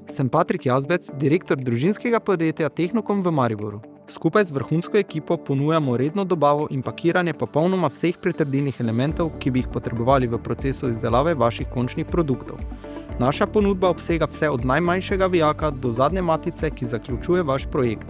Sem Patrik Jazbec, direktor družinskega podjetja Tehnokom v Mariboru. Skupaj z vrhunsko ekipo ponujamo redno dobavo in pakiranje popolnoma vseh pritrdilnih elementov, ki bi jih potrebovali v procesu izdelave vaših končnih produktov. Naša ponudba obsega vse od najmanjšega vijaka do zadnje matice, ki zaključuje vaš projekt.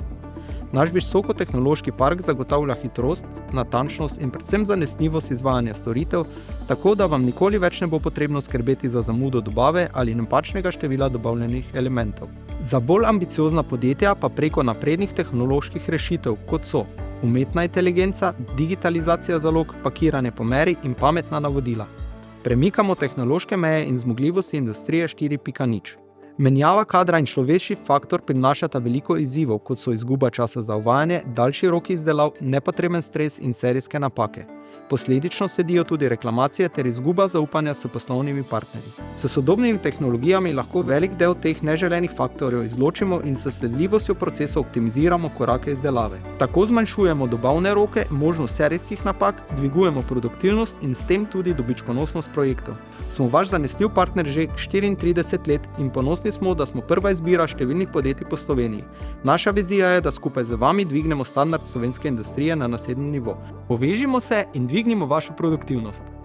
Naš visokotehnološki park zagotavlja hitrost, natančnost in predvsem zanesljivost izvajanja storitev, tako da vam nikoli več ne bo potrebno skrbeti za zamudo dobave ali napačnega števila dobavljenih elementov. Za bolj ambiciozna podjetja pa preko naprednih tehnoloških rešitev, kot so umetna inteligenca, digitalizacija zalog, pakiranje po meri in pametna navodila. Premikamo tehnološke meje in zmogljivosti industrije 4.0. Menjava kadra in človeški faktor prinašata veliko izzivov, kot so izguba časa za uvajanje, daljši roki izdelav, nepotreben stres in serijske napake. Posledično sledijo tudi reklamacije ter izguba zaupanja s poslovnimi partnerji. S sodobnimi tehnologijami lahko velik del teh neželenih faktorjev izločimo in s sledljivostjo procesov optimiziramo korake izdelave. Tako zmanjšujemo dobavne roke, možnost serijskih napak, dvigujemo produktivnost in s tem tudi dobičkonosnost projektov. Smo vaš zanesljiv partner že 34 let in ponosni smo, da smo prva izbira številnih podjetij po Sloveniji. Naša vizija je, da skupaj z vami dvignemo standard slovenske industrije na naslednji nivo. Povežimo se in dvignimo vašo produktivnost.